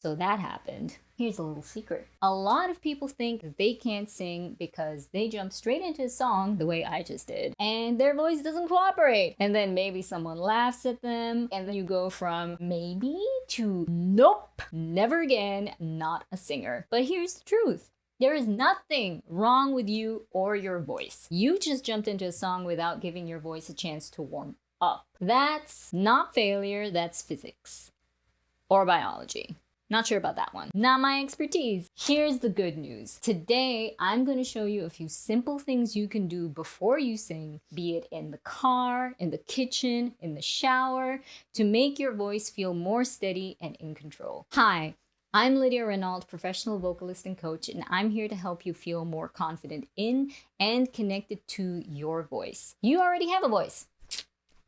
So that happened. Here's a little secret. A lot of people think they can't sing because they jump straight into a song the way I just did, and their voice doesn't cooperate. And then maybe someone laughs at them, and then you go from maybe to nope, never again, not a singer. But here's the truth. There is nothing wrong with you or your voice. You just jumped into a song without giving your voice a chance to warm up. That's not failure, that's physics. Or biology. Not sure about that one. Not my expertise. Here's the good news. Today, I'm going to show you a few simple things you can do before you sing, be it in the car, in the kitchen, in the shower, to make your voice feel more steady and in control. Hi, I'm Lydia Renault, professional vocalist and coach, and I'm here to help you feel more confident in and connected to your voice. You already have a voice,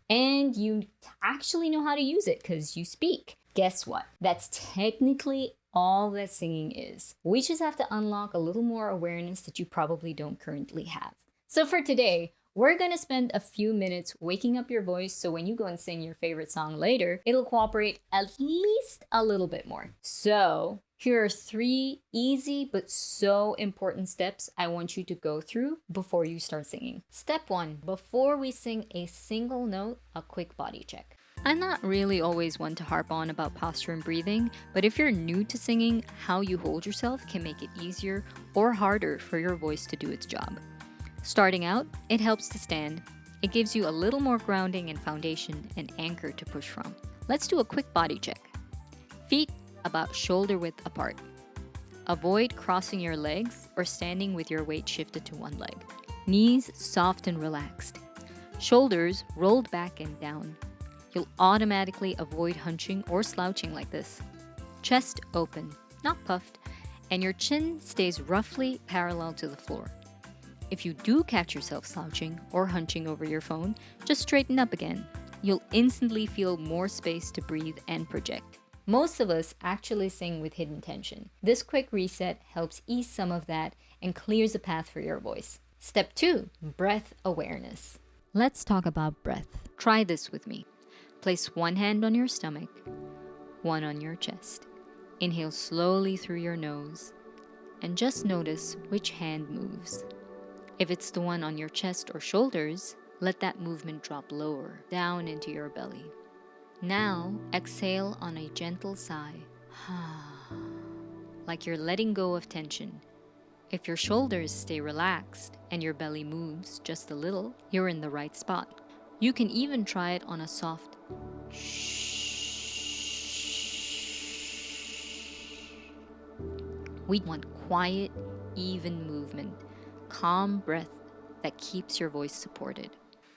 and you actually know how to use it because you speak. Guess what? That's technically all that singing is. We just have to unlock a little more awareness that you probably don't currently have. So for today, we're gonna spend a few minutes waking up your voice so when you go and sing your favorite song later, it'll cooperate at least a little bit more. So here are 3 easy but so important steps I want you to go through before you start singing. Step 1, before we sing a single note, a quick body check. I'm not really always one to harp on about posture and breathing, but if you're new to singing, how you hold yourself can make it easier or harder for your voice to do its job. Starting out, it helps to stand. It gives you a little more grounding and foundation and anchor to push from. Let's do a quick body check. Feet about shoulder width apart. Avoid crossing your legs or standing with your weight shifted to one leg. Knees soft and relaxed. Shoulders rolled back and down. You'll automatically avoid hunching or slouching like this. Chest open, not puffed, and your chin stays roughly parallel to the floor. If you do catch yourself slouching or hunching over your phone, just straighten up again. You'll instantly feel more space to breathe and project. Most of us actually sing with hidden tension. This quick reset helps ease some of that and clears a path for your voice. Step 2, breath awareness. Let's talk about breath. Try this with me. Place one hand on your stomach, one on your chest. Inhale slowly through your nose, and just notice which hand moves. If it's the one on your chest or shoulders, let that movement drop lower, down into your belly. Now, exhale on a gentle sigh, like you're letting go of tension. If your shoulders stay relaxed and your belly moves just a little, you're in the right spot. You can even try it on a soft shh. We want quiet, even movement, calm breath that keeps your voice supported.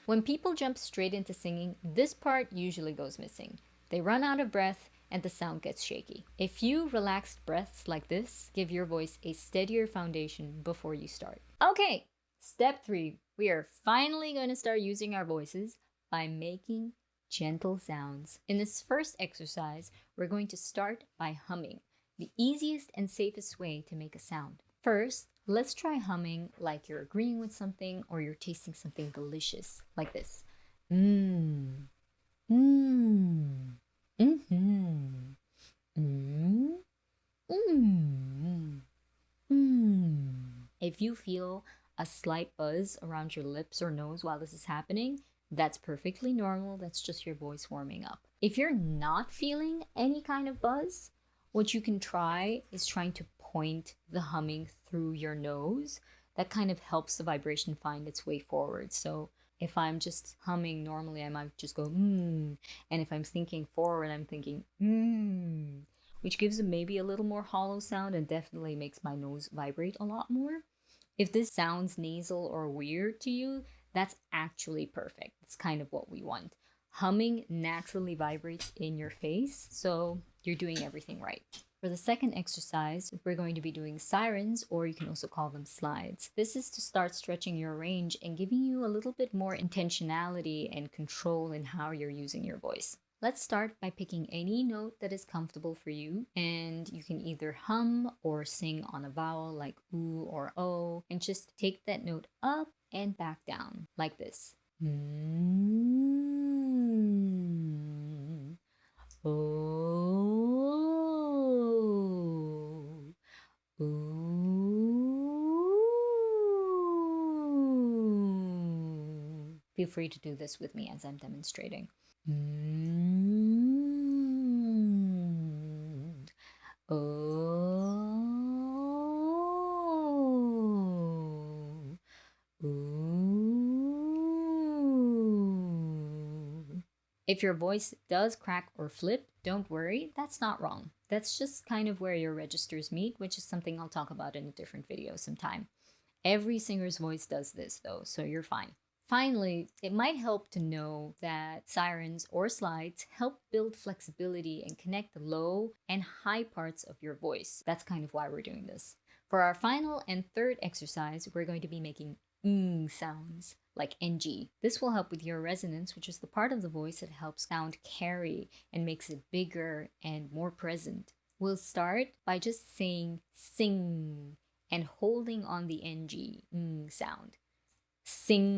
When people jump straight into singing, this part usually goes missing. They run out of breath and the sound gets shaky. A few relaxed breaths like this give your voice a steadier foundation before you start. Okay, step 3. We are finally going to start using our voices by making gentle sounds. In this first exercise, we're going to start by humming, the easiest and safest way to make a sound. First, let's try humming like you're agreeing with something or you're tasting something delicious, like this. Mmm. Mmm. Mm-hmm. Mm. Mm. Mm. If you feel a slight buzz around your lips or nose while this is happening, that's perfectly normal. That's just your voice warming up. If you're not feeling any kind of buzz, what you can try is trying to point the humming through your nose. That kind of helps the vibration find its way forward. So if I'm just humming normally, I might just go and if I'm thinking forward, I'm thinking which gives it maybe a little more hollow sound and definitely makes my nose vibrate a lot more. If this sounds nasal or weird to you, that's actually perfect. It's kind of what we want. Humming naturally vibrates in your face, so you're doing everything right. For the second exercise, we're going to be doing sirens, or you can also call them slides. This is to start stretching your range and giving you a little bit more intentionality and control in how you're using your voice. Let's start by picking any note that is comfortable for you, and you can either hum or sing on a vowel like oo or o, and just take that note up and back down like this. Oh. Feel free to do this with me as I'm demonstrating. Oh. Ooh. If your voice does crack or flip, don't worry, that's not wrong. That's just kind of where your registers meet, which is something I'll talk about in a different video sometime. Every singer's voice does this though, so you're fine. Finally, it might help to know that sirens or slides help build flexibility and connect the low and high parts of your voice. That's kind of why we're doing this. For our final and third exercise, we're going to be making sounds like ng. This will help with your resonance, which is the part of the voice that helps sound carry and makes it bigger and more present. We'll start by just saying sing and holding on the ng sound. Sing.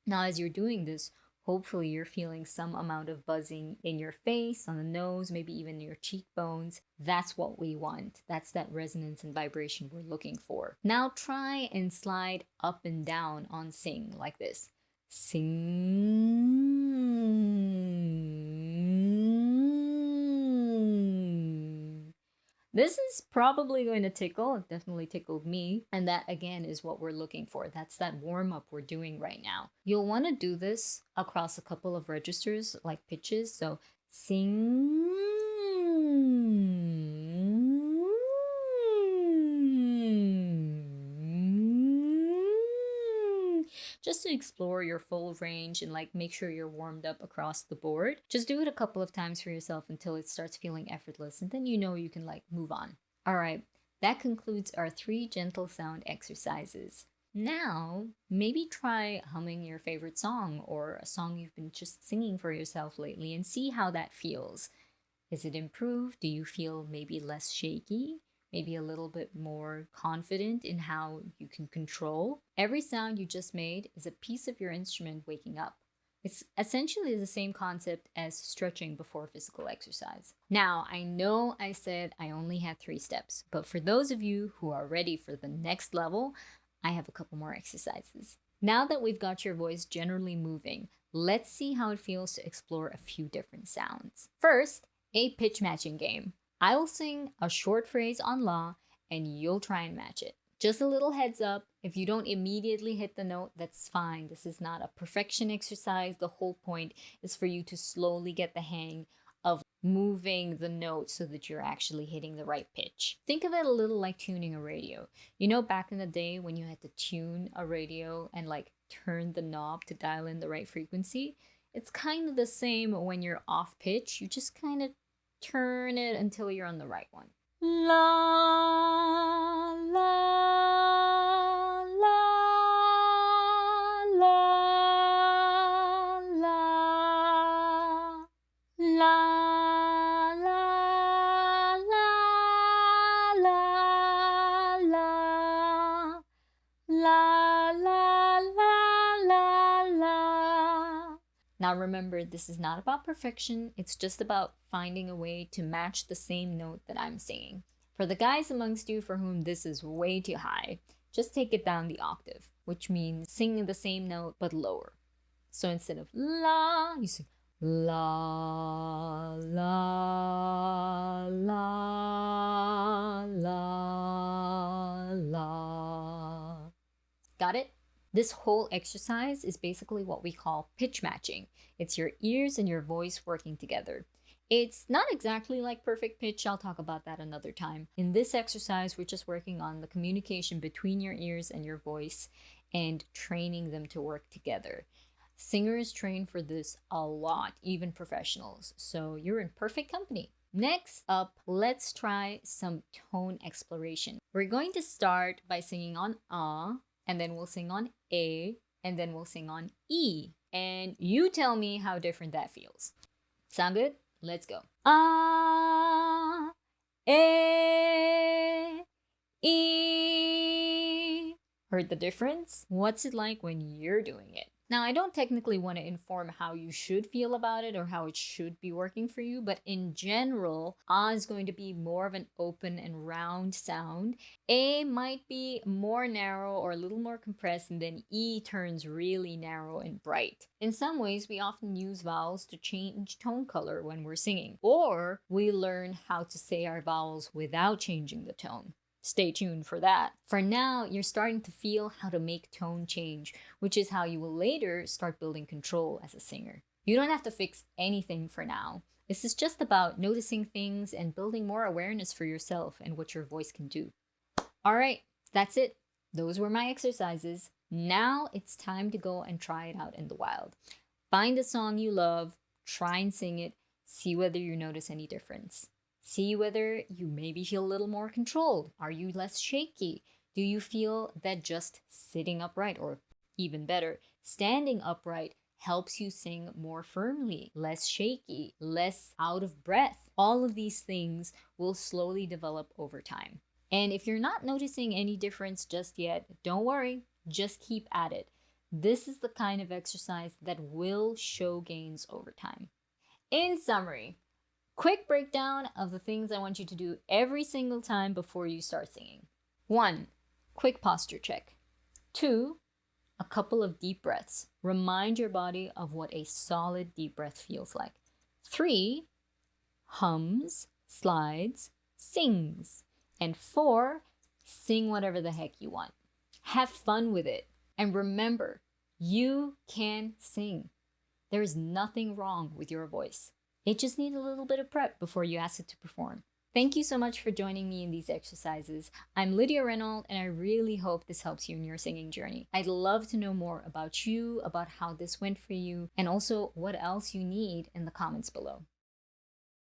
Now, as you're doing this, hopefully you're feeling some amount of buzzing in your face, on the nose, maybe even your cheekbones. That's what we want. That's that resonance and vibration we're looking for. Now try and slide up and down on sing like this. Sing. This is probably going to tickle. It definitely tickled me. And that again is what we're looking for. That's that warm up we're doing right now. You'll want to do this across a couple of registers like pitches. So sing. Just to explore your full range and like make sure you're warmed up across the board. Just do it a couple of times for yourself until it starts feeling effortless, and then you know you can like move on. All right, that concludes our 3 gentle sound exercises. Now, maybe try humming your favorite song or a song you've been just singing for yourself lately and see how that feels. Is it improved? Do you feel maybe less shaky? Maybe a little bit more confident in how you can control? Every sound you just made is a piece of your instrument waking up. It's essentially the same concept as stretching before physical exercise. Now, I know I said I only had 3 steps, but for those of you who are ready for the next level, I have a couple more exercises. Now that we've got your voice generally moving, let's see how it feels to explore a few different sounds. First, a pitch matching game. I will sing a short phrase on la, and you'll try and match it. Just a little heads up, if you don't immediately hit the note, that's fine. This is not a perfection exercise. The whole point is for you to slowly get the hang of moving the note so that you're actually hitting the right pitch. Think of it a little like tuning a radio. You know, back in the day when you had to tune a radio and like turn the knob to dial in the right frequency? It's kind of the same when you're off pitch. You just kind of turn it until you're on the right one. La, la, la, la, la, la, la, la, la, la, la, la, la. Now remember, this is not about perfection. It's just about finding a way to match the same note that I'm singing. For the guys amongst you for whom this is way too high, just take it down the octave, which means sing the same note but lower. So instead of la, you sing la, la, la, la, la. Got it? This whole exercise is basically what we call pitch matching. It's your ears and your voice working together. It's not exactly like perfect pitch. I'll talk about that another time. In this exercise, we're just working on the communication between your ears and your voice and training them to work together. Singers train for this a lot, even professionals. So you're in perfect company. Next up, let's try some tone exploration. We're going to start by singing on ah, and then we'll sing on a, and then we'll sing on e. And you tell me how different that feels. Sound good? Let's go. Ah, e. Heard the difference? What's it like when you're doing it? Now, I don't technically want to inform how you should feel about it or how it should be working for you, but in general, A is going to be more of an open and round sound. A might be more narrow or a little more compressed, and then E turns really narrow and bright. In some ways, we often use vowels to change tone color when we're singing, or we learn how to say our vowels without changing the tone. Stay tuned for that. For now, you're starting to feel how to make tone change, which is how you will later start building control as a singer. You don't have to fix anything for now. This is just about noticing things and building more awareness for yourself and what your voice can do. All right, that's it. Those were my exercises. Now it's time to go and try it out in the wild. Find a song you love, try and sing it, see whether you notice any difference. See whether you maybe feel a little more controlled. Are you less shaky? Do you feel that just sitting upright, or even better, standing upright, helps you sing more firmly, less shaky, less out of breath? All of these things will slowly develop over time. And if you're not noticing any difference just yet, don't worry, just keep at it. This is the kind of exercise that will show gains over time. In summary, quick breakdown of the things I want you to do every single time before you start singing. 1. Quick posture check. 2. A couple of deep breaths. Remind your body of what a solid deep breath feels like. 3. Hums, slides, sings. And 4. Sing whatever the heck you want. Have fun with it. And remember, you can sing. There is nothing wrong with your voice. It just needs a little bit of prep before you ask it to perform. Thank you so much for joining me in these exercises. I'm Lydia Reynolds, and I really hope this helps you in your singing journey. I'd love to know more about you, about how this went for you, and also what else you need in the comments below.